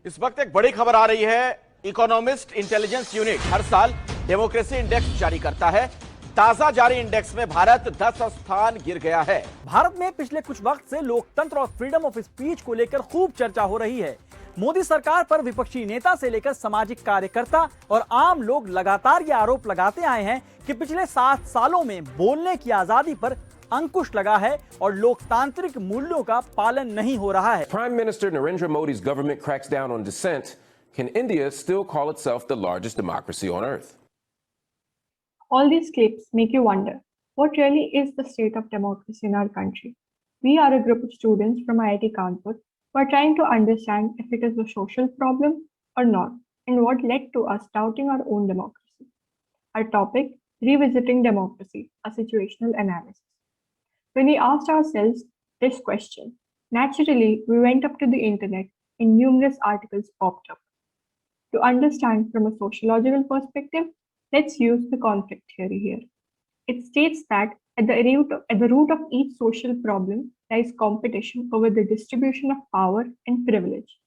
इस वक्त एक बड़ी खबर आ रही है। इकोनॉमिस्ट इंटेलिजेंस यूनिट हर साल डेमोक्रेसी इंडेक्स जारी करता है। ताजा जारी इंडेक्स में भारत 10 स्थान गिर गया है। भारत में पिछले कुछ वक्त से लोकतंत्र और फ्रीडम ऑफ स्पीच को लेकर खूब चर्चा हो रही है। मोदी सरकार पर विपक्षी नेता से लेकर सामाजिक कार्यकर्ता और आम लोग लगातार ये आरोप लगाते आए हैं कि पिछले 7 सालों में बोलने की आजादी पर अंकुश लगा है और लोकतांत्रिक मूल्यों का पालन नहीं हो रहा है। Prime Minister Narendra Modi's government cracks down on dissent. Can India still call itself the largest democracy on earth? All these clips make you wonder, what really is the state of democracy in our country? We are a group of students from IIT Kanpur who are trying to understand if it is a social problem or not, and what led to us doubting our own democracy. Our topic, Revisiting Democracy, a situational analysis. When we asked ourselves this question, naturally we went up to the internet and numerous articles popped up. To understand from a sociological perspective, let's use the conflict theory here. It states that at the root of each social problem lies competition over the distribution of power and privilege.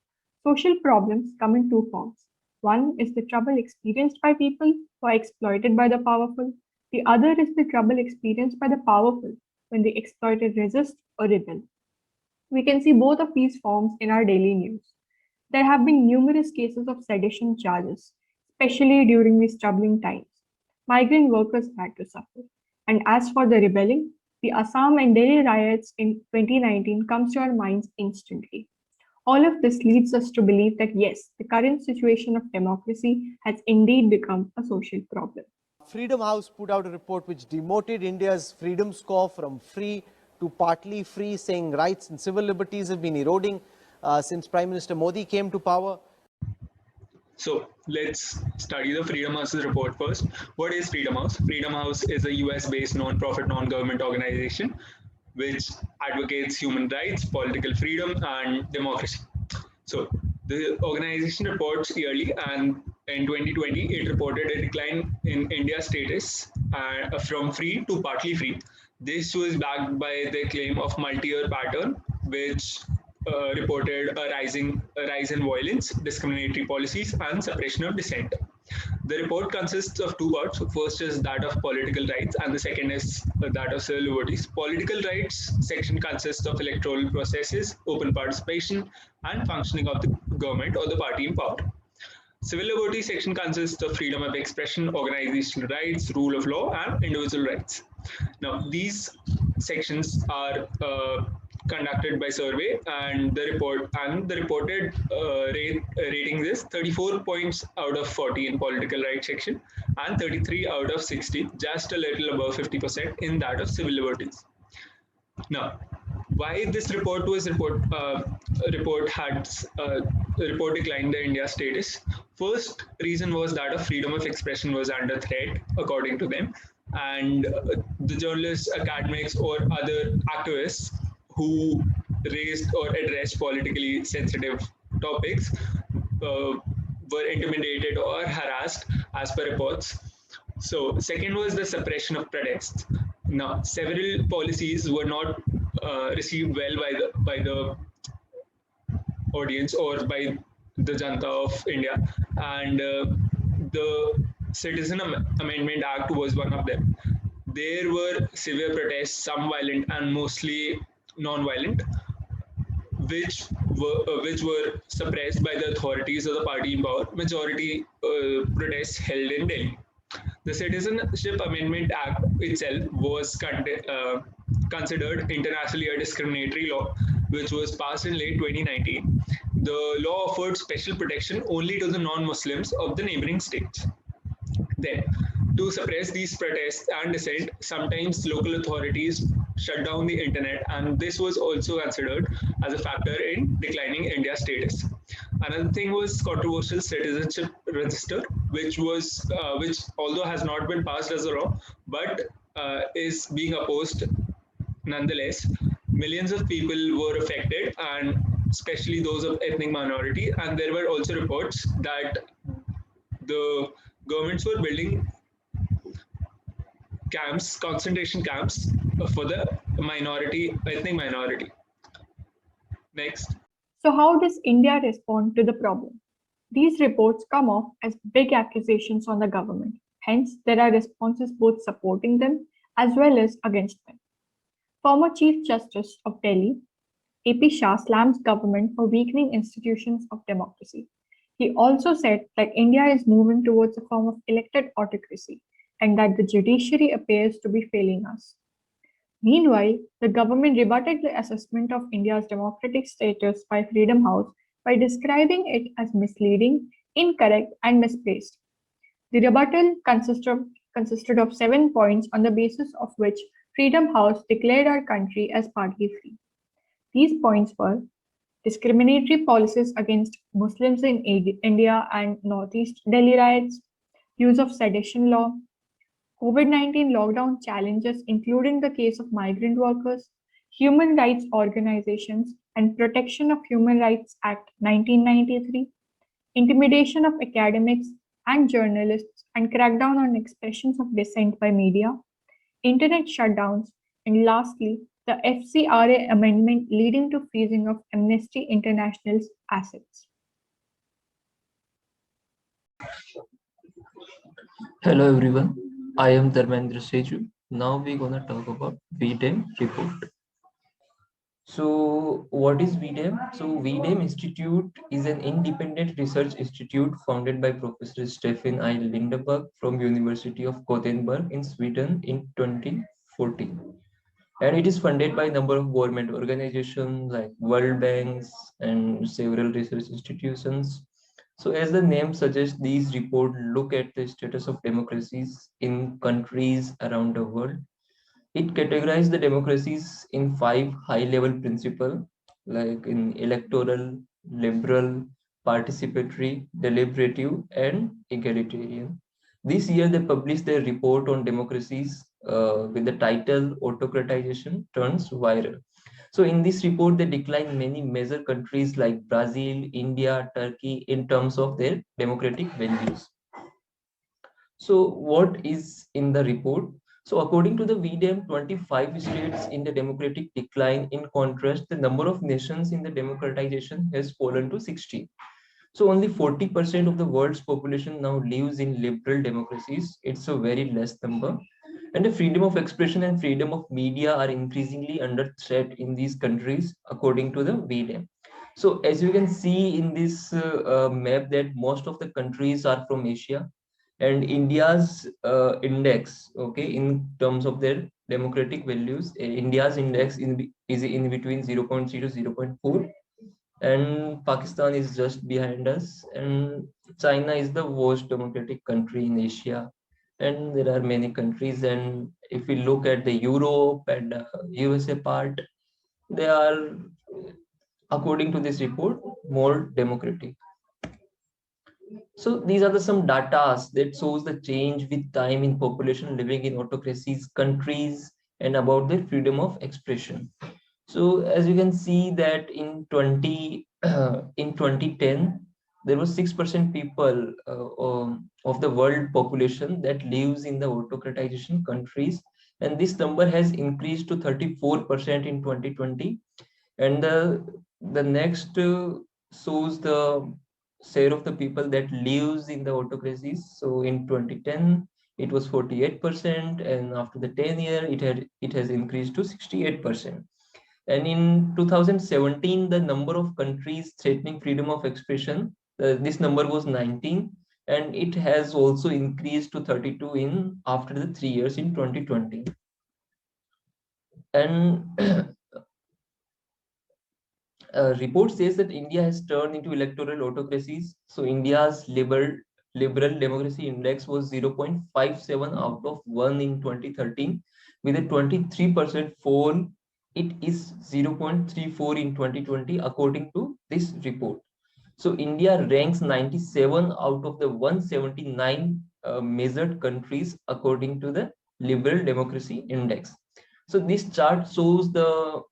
Social problems come in two forms. One is the trouble experienced by people who are exploited by the powerful. The other is the trouble experienced by the powerful when the exploited resist or rebel. We can see both of these forms in our daily news. There have been numerous cases of sedition charges, especially during these troubling times. Migrant workers had to suffer. And as for the rebelling, the Assam and Delhi riots in 2019 comes to our minds instantly. All of this leads us to believe that yes, the current situation of democracy has indeed become a social problem. Freedom House put out a report which demoted India's freedom score from free to partly free, saying rights and civil liberties have been eroding since Prime Minister Modi came to power. So let's study the Freedom House's report first. What is Freedom House? Freedom House is a US-based non-profit, non-government organization which advocates human rights, political freedom, and democracy. So the organization reports yearly, and in 2020, it reported a decline in India's status from free to partly free. This was backed by the claim of multi-year pattern, which reported a rise in violence, discriminatory policies, and suppression of dissent. The report consists of two parts. First is that of political rights, and the second is that of civil liberties. Political rights section consists of electoral processes, open participation, and functioning of the government or the party in power. Civil liberties section consists of freedom of expression, organizational rights, rule of law, and individual rights. Now, these sections are conducted by survey, and the reported rating is 34 points out of 40 in political rights section and 33 out of 60, just a little above 50% in that of civil liberties. Now, why this report declined the India status? First reason was that of freedom of expression was under threat, according to them, and the journalists, academics, or other activists who raised or addressed politically sensitive topics were intimidated or harassed, as per reports. So, second was the suppression of protests. Now, several policies were not received well by the audience or by the Janta of India, and the Citizen Amendment Act was one of them. There were severe protests, some violent and mostly non-violent, which were suppressed by the authorities of the party in power. Majority protests held in Delhi. The Citizenship Amendment Act itself was considered internationally a discriminatory law, which was passed in late 2019. The law offered special protection only to the non-Muslims of the neighboring states. Then, to suppress these protests and dissent, sometimes local authorities shut down the internet, and this was also considered as a factor in declining India's status. Another thing was controversial citizenship register, which although has not been passed as a law, but is being opposed nonetheless. Millions of people were affected, and especially those of ethnic minority, and there were also reports that the governments were building concentration camps for the ethnic minority. Next. So how does India respond to the problem? These reports come off as big accusations on the government. Hence, there are responses both supporting them as well as against them. Former Chief Justice of Delhi, AP Shah, slams government for weakening institutions of democracy. He also said that India is moving towards a form of elected autocracy and that the judiciary appears to be failing us. Meanwhile, the government rebutted the assessment of India's democratic status by Freedom House by describing it as misleading, incorrect, and misplaced. The rebuttal consisted of 7 points on the basis of which Freedom House declared our country as party free. These points were discriminatory policies against Muslims in India and Northeast Delhi riots, use of sedition law, COVID-19 lockdown challenges, including the case of migrant workers, human rights organizations, and Protection of Human Rights Act 1993, intimidation of academics and journalists, and crackdown on expressions of dissent by media, internet shutdowns, and lastly, the FCRA amendment leading to freezing of Amnesty International's assets. Hello everyone, I am Dharmendra Seju. Now we're gonna talk about VDEM report. So what is VDEM? So VDEM Institute is an independent research institute founded by Professor Stefan I. Lindeberg from University of Gothenburg in Sweden in 2014. And it is funded by a number of government organizations like World Banks and several research institutions. So as the name suggests, these reports look at the status of democracies in countries around the world. It categorizes the democracies in 5 high-level principles, like in electoral, liberal, participatory, deliberative, and egalitarian. This year, they published their report on democracies with the title Autocratization Turns Viral. So in this report, they decline many major countries like Brazil, India, Turkey in terms of their democratic values. So what is in the report? So according to the VDEM, 25 states in the democratic decline. In contrast, the number of nations in the democratization has fallen to 16. So only 40% of the world's population now lives in liberal democracies. It's a very less number. And the freedom of expression and freedom of media are increasingly under threat in these countries, according to the VDEM. So as you can see in this map, that most of the countries are from Asia, and India's index, okay, in terms of their democratic values, India's index is in between 0.0 to 0.4, and Pakistan is just behind us, and China is the worst democratic country in Asia. And there are many countries, and if we look at the Europe and USA part, they are, according to this report, more democratic. So these are some data that shows the change with time in population living in autocracies countries and about their freedom of expression. So as you can see that in 2010, there was 6% people of the world population that lives in the autocratization countries, and this number has increased to 34% in 2020. And the next shows the share of the people that lives in the autocracies. So in 2010 it was 48%, and after the 10 year it has increased to 68%. And in 2017, the number of countries threatening freedom of expression, this number was 19, and it has also increased to 32 in after the 3 years in 2020. And a report says that India has turned into electoral autocracies. So India's liberal democracy index was 0.57 out of 1 in 2013, with a 23% fall. It is 0.34 in 2020, according to this report. So India ranks 97 out of the 179 measured countries, according to the liberal democracy index. So this chart shows the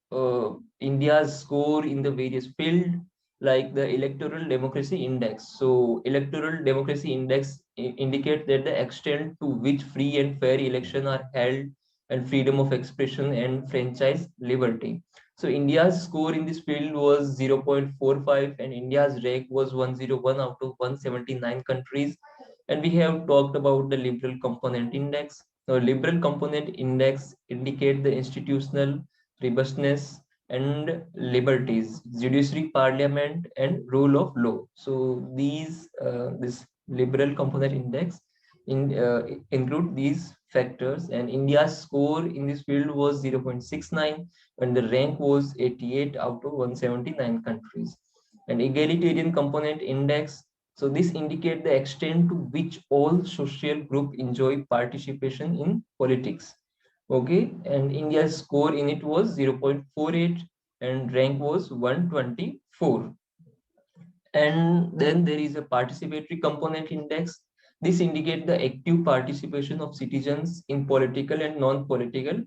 India's score in the various fields, like the electoral democracy index. So electoral democracy index indicates that the extent to which free and fair elections are held, and freedom of expression and franchise liberty. So India's score in this field was 0.45 and India's rank was 101 out of 179 countries. And we have talked about the liberal component index. Now, liberal component index indicate the institutional robustness and liberties, judiciary, parliament, and rule of law. So this liberal component index include these factors, and India's score in this field was 0.69 and the rank was 88 out of 179 countries. And egalitarian component index, so this indicate the extent to which all social group enjoy participation in politics. Okay, and India's score in it was 0.48 and rank was 124. And then there is a participatory component index. This indicates the active participation of citizens in political and non-political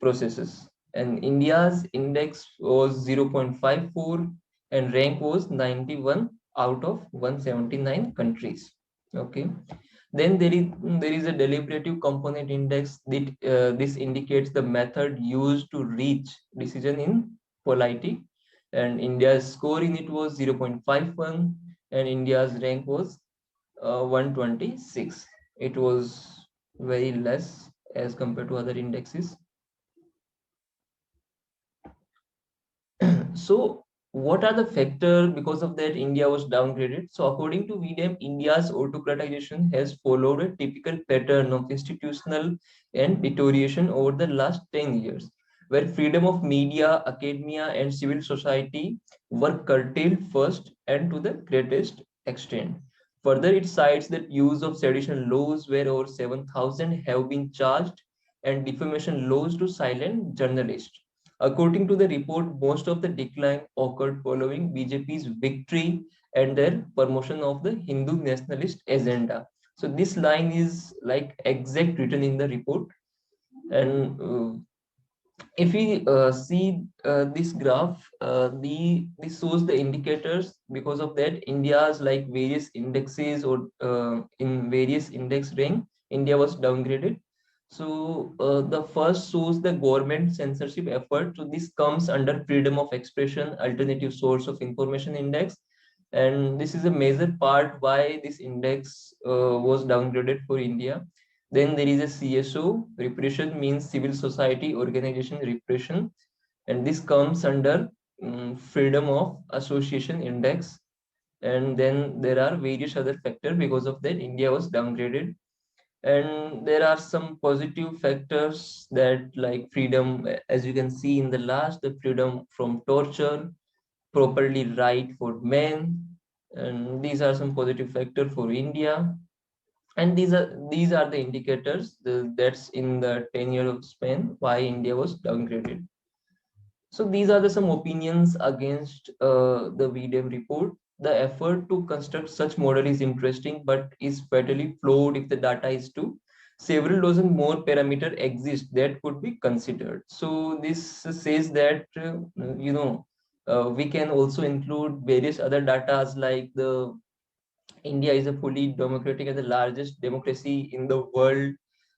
processes. And India's index was 0.54 and rank was 91 out of 179 countries. Okay. Then there is a deliberative component index that this indicates the method used to reach decision in polity. And India's score in it was 0.51 and India's rank was 126. It was very less as compared to other indexes. So what are the factors because of that India was downgraded? So according to VDM, India's autocratization has followed a typical pattern of institutional and deterioration over the last 10 years, where freedom of media, academia, and civil society were curtailed first and to the greatest extent. Further, it cites that use of sedition laws where over 7,000 have been charged and defamation laws to silent journalists. According to the report, most of the decline occurred following BJP's victory and their promotion of the Hindu nationalist agenda. So this line is like exact written in the report. And if we see this graph, this shows the indicators. Because of that, India's like various indexes or in various index rank, India was downgraded. So the first shows the government censorship effort. So this comes under freedom of expression, alternative source of information index. And this is a major part why this index was downgraded for India. Then there is a CSO, repression means civil society organization repression. And this comes under freedom of association index. And then there are various other factors. Because of that, India was downgraded. And there are some positive factors that like freedom, as you can see in the last, the freedom from torture, properly right for men. And these are some positive factors for India. And these are the indicators that's in the 10-year span why India was downgraded. So these are some opinions against the VDM report. The effort to construct such model is interesting, but is fatally flawed if the data is true. Several dozen more parameters exist that could be considered. So this says that we can also include various other data like the India is a fully democratic and the largest democracy in the world,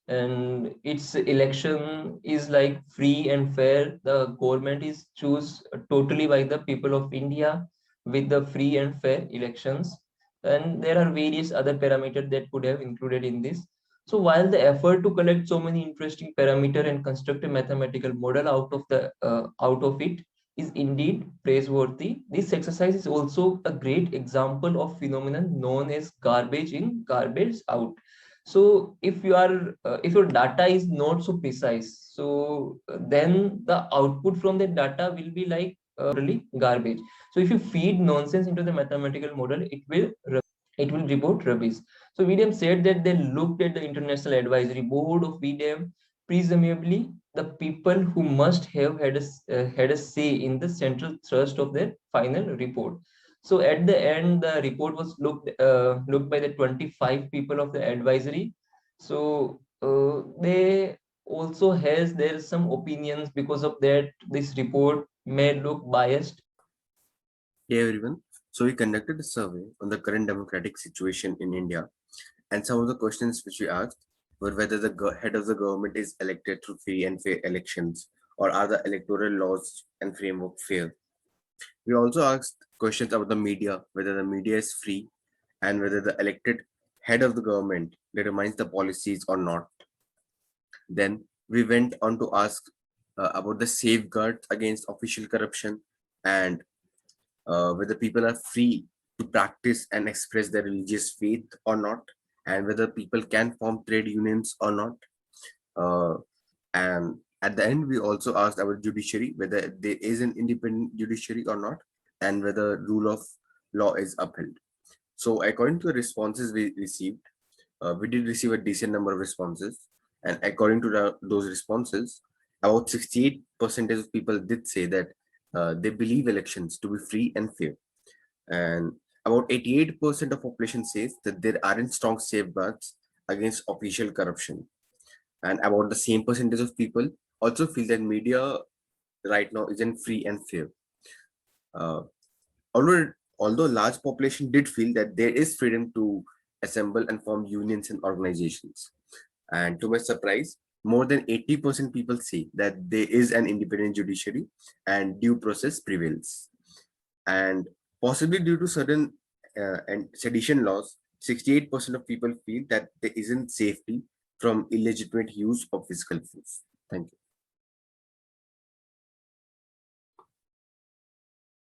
and its election is like free and fair. The government is choose totally by the people of India with the free and fair elections. And there are various other parameters that could have included in this. So while the effort to collect so many interesting parameters and construct a mathematical model out of it is indeed praiseworthy, this exercise is also a great example of phenomenon known as garbage in, garbage out. So if your data is not so precise, so then the output from the data will be like really garbage. So if you feed nonsense into the mathematical model, it will report rubbish. So VDM said that they looked at the International Advisory Board of VDM, presumably the people who must have had a say in the central thrust of their final report. So at the end, the report was looked by the 25 people of the advisory. So they also has their some opinions. Because of that, this report may look biased. Hey everyone. So we conducted a survey on the current democratic situation in India, and some of the questions which we asked were whether the head of the government is elected through free and fair elections, or are the electoral laws and framework fair? We also asked questions about the media, whether the media is free and whether the elected head of the government determines the policies or not. Then we went on to ask about the safeguards against official corruption and whether people are free to practice and express their religious faith or not, and whether people can form trade unions or not. And at the end, we also asked our judiciary whether there is an independent judiciary or not, and whether rule of law is upheld. So, according to the responses we received, we did receive a decent number of responses, and according to those responses, about 68% of people did say that they believe elections to be free and fair, and about 88% of population says that there aren't strong safeguards against official corruption, and about the same percentage of people also feel that media right now isn't free and fair. Uh, although large population did feel that there is freedom to assemble and form unions and organizations. And to my surprise, more than 80% people say that there is an independent judiciary and due process prevails. And possibly due to certain and sedition laws, 68% of people feel that there isn't safety from illegitimate use of physical force. Thank you.